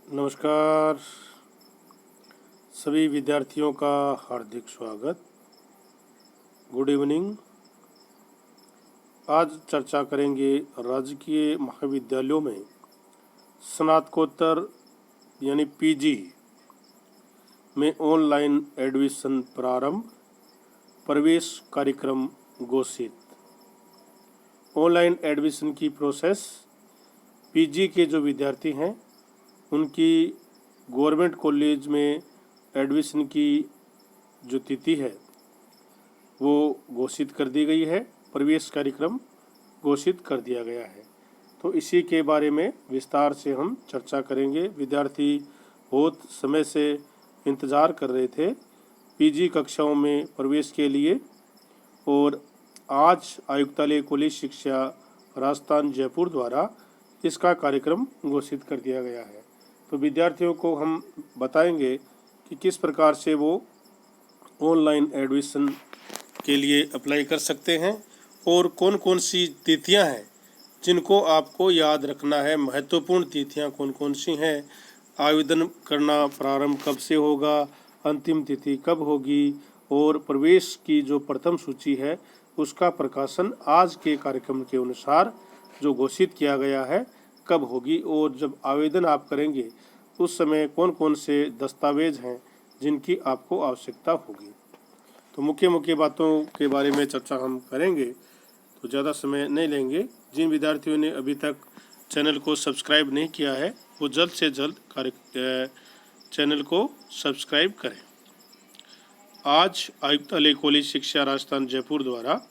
नमस्कार सभी विद्यार्थियों का हार्दिक स्वागत। Good evening. आज चर्चा करेंगे राजकीय महाविद्यालयों में स्नातकोत्तर यानी पीजी में ऑनलाइन एडमिशन प्रारंभ, प्रवेश कार्यक्रम घोषित। ऑनलाइन एडमिशन की प्रोसेस पीजी के जो विद्यार्थी हैं उनकी गवर्नमेंट कॉलेज में एडमिशन की जो तिथि है वो घोषित कर दी गई है, प्रवेश कार्यक्रम घोषित कर दिया गया है। तो इसी के बारे में विस्तार से हम चर्चा करेंगे। विद्यार्थी बहुत समय से इंतज़ार कर रहे थे पीजी कक्षाओं में प्रवेश के लिए और आज आयुक्तालय कॉलेज शिक्षा राजस्थान जयपुर द्वारा इसका कार्यक्रम घोषित कर दिया गया है। तो विद्यार्थियों को हम बताएंगे कि किस प्रकार से वो ऑनलाइन एडमिशन के लिए अप्लाई कर सकते हैं और कौन कौन सी तिथियां हैं जिनको आपको याद रखना है। महत्वपूर्ण तिथियां कौन कौन सी हैं, आवेदन करना प्रारंभ कब से होगा, अंतिम तिथि कब होगी और प्रवेश की जो प्रथम सूची है उसका प्रकाशन आज के कार्यक्रम के अनुसार जो घोषित किया गया है कब होगी और जब आवेदन आप करेंगे उस समय कौन कौन से दस्तावेज हैं जिनकी आपको आवश्यकता होगी। तो मुख्य बातों के बारे में चर्चा हम करेंगे, तो ज़्यादा समय नहीं लेंगे। जिन विद्यार्थियों ने अभी तक चैनल को सब्सक्राइब नहीं किया है वो जल्द से जल्द चैनल को सब्सक्राइब करें। आज आयुक्तालय कॉलेज शिक्षा राजस्थान जयपुर द्वारा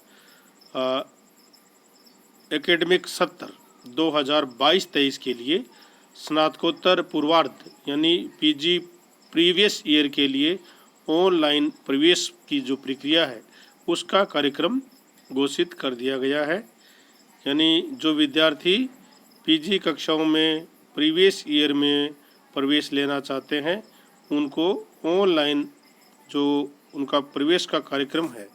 एकेडमिक सत्र 2022-23 के लिए स्नातकोत्तर पूर्वार्ध यानी पीजी प्रीवियस ईयर के लिए ऑनलाइन प्रवेश की जो प्रक्रिया है उसका कार्यक्रम घोषित कर दिया गया है। यानी जो विद्यार्थी पीजी कक्षाओं में प्रीवियस ईयर में प्रवेश लेना चाहते हैं उनको ऑनलाइन जो उनका प्रवेश का कार्यक्रम है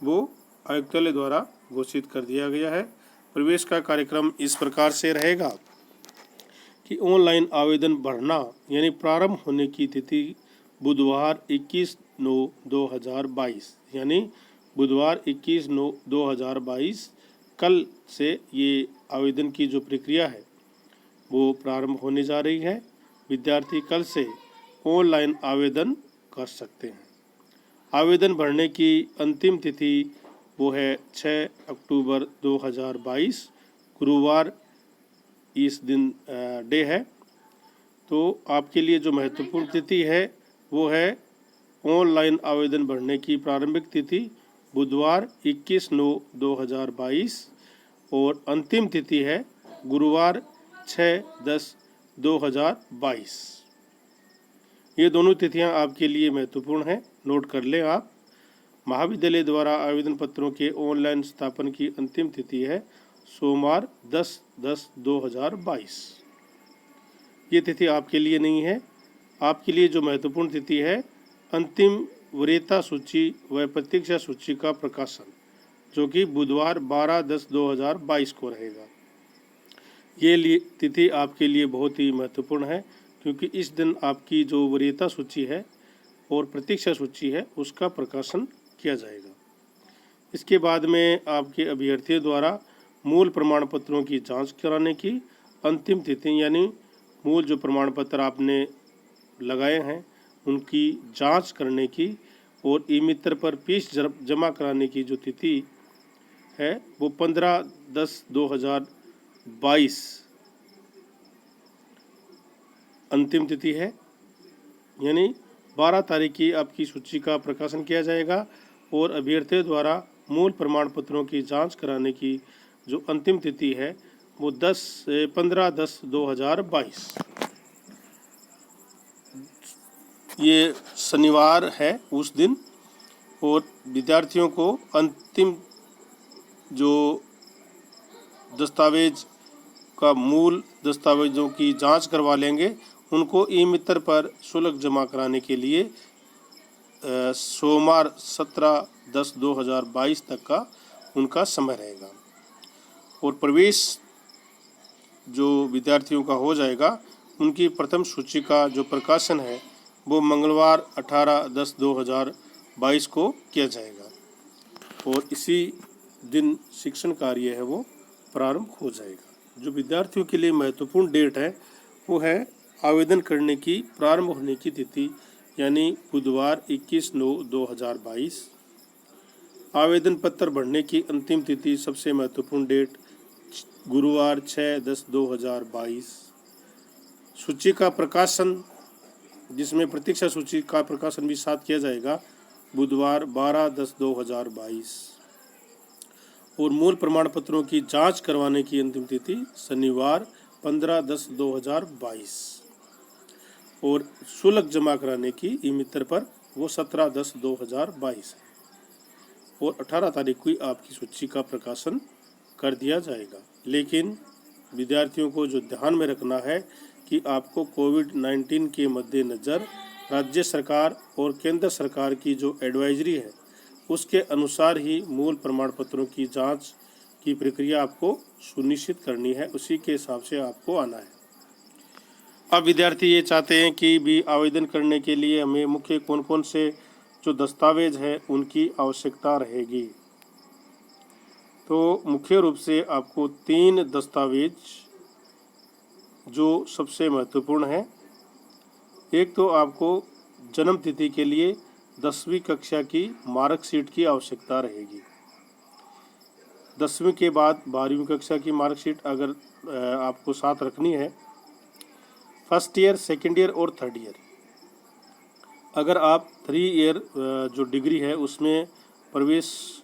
वो आयुक्तालय द्वारा घोषित कर दिया गया है। प्रवेश का कार्यक्रम इस प्रकार से रहेगा कि ऑनलाइन आवेदन भरना यानी प्रारंभ होने की तिथि बुधवार 21/9/2022 यानी बुधवार 21/9/2022 कल से ये आवेदन की जो प्रक्रिया है वो प्रारंभ होने जा रही है। विद्यार्थी कल से ऑनलाइन आवेदन कर सकते हैं। आवेदन भरने की अंतिम तिथि वो है 6 अक्टूबर 2022 गुरुवार इस दिन डे है। तो आपके लिए जो महत्वपूर्ण तिथि है वो है ऑनलाइन आवेदन भरने की प्रारंभिक तिथि बुधवार 21/9/2022 और अंतिम तिथि है गुरुवार 6/10/2022। ये दोनों तिथियां आपके लिए महत्वपूर्ण हैं, नोट कर लें आप। महाविद्यालय द्वारा आवेदन पत्रों के ऑनलाइन स्थापन की अंतिम तिथि है सोमवार 10/10/2022। ये तिथि आपके लिए नहीं है। आपके लिए जो महत्वपूर्ण तिथि है अंतिम वरीयता सूची व प्रतीक्षा सूची का प्रकाशन जो कि बुधवार 12/10/2022 को रहेगा। ये तिथि आपके लिए बहुत ही महत्वपूर्ण है क्योंकि इस दिन आपकी जो वरीयता सूची है और प्रतीक्षा सूची है उसका प्रकाशन किया जाएगा। इसके बाद में आपके अभ्यर्थियों द्वारा मूल प्रमाण पत्रों की जांच कराने की अंतिम तिथि यानी मूल जो प्रमाण पत्र आपने लगाए हैं उनकी जांच करने की और ई मित्र पर फीस जमा कराने की जो तिथि है वो 15/10/2022 अंतिम तिथि है। यानी 12 तारीख की आपकी सूची का प्रकाशन किया जाएगा और अभ्यर्थियों द्वारा मूल प्रमाण पत्रों की जांच कराने की जो अंतिम तिथि है वो 15/10/2022 ये शनिवार है उस दिन। और विद्यार्थियों को अंतिम जो दस्तावेज का मूल दस्तावेजों की जांच करवा लेंगे उनको ई मित्र पर शुल्क जमा कराने के लिए सोमवार 17/10/2022 तक का उनका समय रहेगा। और प्रवेश जो विद्यार्थियों का हो जाएगा उनकी प्रथम सूची का जो प्रकाशन है वो मंगलवार 18/10/2022 को किया जाएगा और इसी दिन शिक्षण कार्य है वो प्रारंभ हो जाएगा। जो विद्यार्थियों के लिए महत्वपूर्ण डेट है वो है आवेदन करने की प्रारंभ होने की तिथि यानी बुधवार 21/9/2022। आवेदन पत्र भरने की अंतिम तिथि सबसे महत्वपूर्ण डेट गुरुवार 6/10/2022। सूची का प्रकाशन जिसमें प्रतीक्षा सूची का प्रकाशन भी साथ किया जाएगा बुधवार 12/10/2022 और मूल प्रमाण पत्रों की जांच करवाने की अंतिम तिथि शनिवार 15/10/2022 और शुल्क जमा कराने की ई-मित्र पर वो 17/10/2022 है और 18 तारीख को आपकी सूची का प्रकाशन कर दिया जाएगा। लेकिन विद्यार्थियों को जो ध्यान में रखना है कि आपको कोविड-19 के मद्देनज़र राज्य सरकार और केंद्र सरकार की जो एडवाइजरी है उसके अनुसार ही मूल प्रमाण पत्रों की जांच की प्रक्रिया आपको सुनिश्चित करनी है, उसी के हिसाब से आपको आना है। अब विद्यार्थी ये चाहते हैं कि भी आवेदन करने के लिए हमें मुख्य कौन कौन से जो दस्तावेज है उनकी आवश्यकता रहेगी। तो मुख्य रूप से आपको 3 दस्तावेज जो सबसे महत्वपूर्ण है। एक तो आपको जन्म तिथि के लिए 10वीं कक्षा की मार्कशीट की आवश्यकता रहेगी। 10वीं के बाद 12वीं कक्षा की मार्कशीट अगर आपको साथ रखनी है, फर्स्ट ईयर, सेकेंड ईयर और थर्ड ईयर। अगर आप 3 ईयर जो डिग्री है उसमें प्रवेश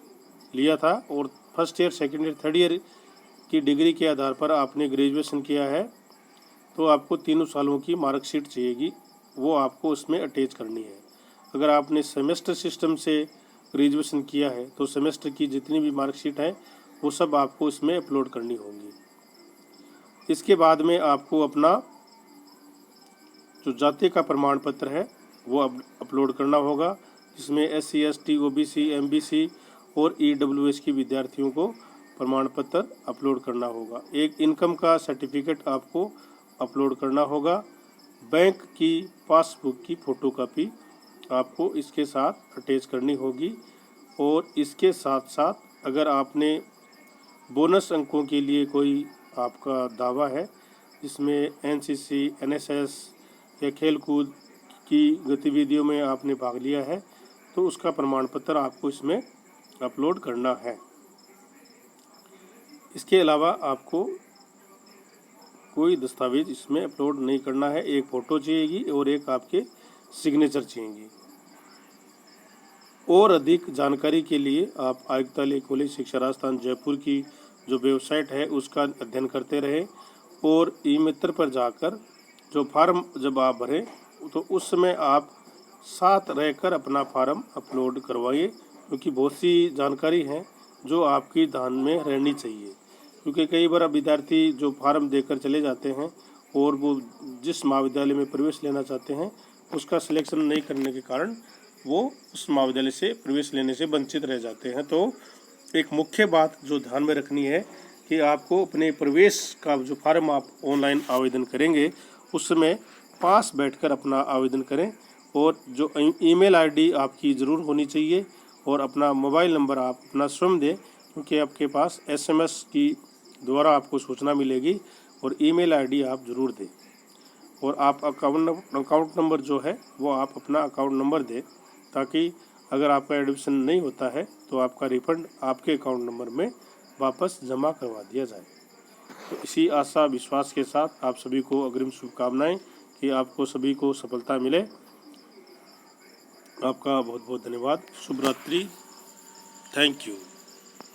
लिया था और first year, second year, third year की डिग्री के आधार पर आपने ग्रेजुएशन किया है तो आपको 3 सालों की मार्कशीट चाहिएगी, वो आपको उसमें अटैच करनी है। अगर आपने सेमेस्टर सिस्टम से ग्रेजुएशन किया है तो सेमेस्टर की जितनी भी मार्कशीट है वो सब आपको इसमें अपलोड करनी होगी। इसके बाद में आपको अपना जो जाति का प्रमाण पत्र है वो अपलोड करना होगा, जिसमें SC, ST, OBC, MBC और EWS की विद्यार्थियों को प्रमाण पत्र अपलोड करना होगा। एक इनकम का सर्टिफिकेट आपको अपलोड करना होगा। बैंक की पासबुक की फ़ोटोकॉपी आपको इसके साथ अटैच करनी होगी और इसके साथ साथ अगर आपने बोनस अंकों के लिए कोई आपका दावा है जिसमें NCC, NSS या खेलकूद की गतिविधियों में आपने भाग लिया है तो उसका प्रमाण पत्र आपको इसमें अपलोड करना है। इसके अलावा आपको कोई दस्तावेज इसमें अपलोड नहीं करना है। एक फ़ोटो चाहिएगी और एक आपके सिग्नेचर चाहिएंगी। और अधिक जानकारी के लिए आप आयुक्तालय कॉलेज शिक्षा राजस्थान जयपुर की जो वेबसाइट है उसका अध्ययन करते रहें और ई-मित्र पर जाकर जो फार्म जब आप भरें तो उस समय आप साथ रहकर अपना फार्म अपलोड करवाइए, क्योंकि बहुत सी जानकारी है जो आपकी ध्यान में रहनी चाहिए। क्योंकि कई बार विद्यार्थी जो फार्म देकर चले जाते हैं और वो जिस महाविद्यालय में प्रवेश लेना चाहते हैं उसका सिलेक्शन नहीं करने के कारण वो उस महाविद्यालय से प्रवेश लेने से वंचित रह जाते हैं। तो एक मुख्य बात जो ध्यान में रखनी है कि आपको अपने प्रवेश का जो फार्म आप ऑनलाइन आवेदन करेंगे उस समय पास बैठकर अपना आवेदन करें और जो ईमेल आईडी आपकी ज़रूर होनी चाहिए और अपना मोबाइल नंबर आप अपना स्वयं दें, क्योंकि आपके पास SMS की द्वारा आपको सूचना मिलेगी और ईमेल आईडी आप ज़रूर दें और आप अकाउंट नंबर जो है वो आप अपना अकाउंट नंबर दें, ताकि अगर आपका एडमिशन नहीं होता है तो आपका रिफंड आपके अकाउंट नंबर में वापस जमा करवा दिया जाए। तो इसी आशा विश्वास के साथ आप सभी को अग्रिम शुभकामनाएं कि आपको सभी को सफलता मिले। आपका बहुत बहुत धन्यवाद। शुभ रात्रि। Thank you.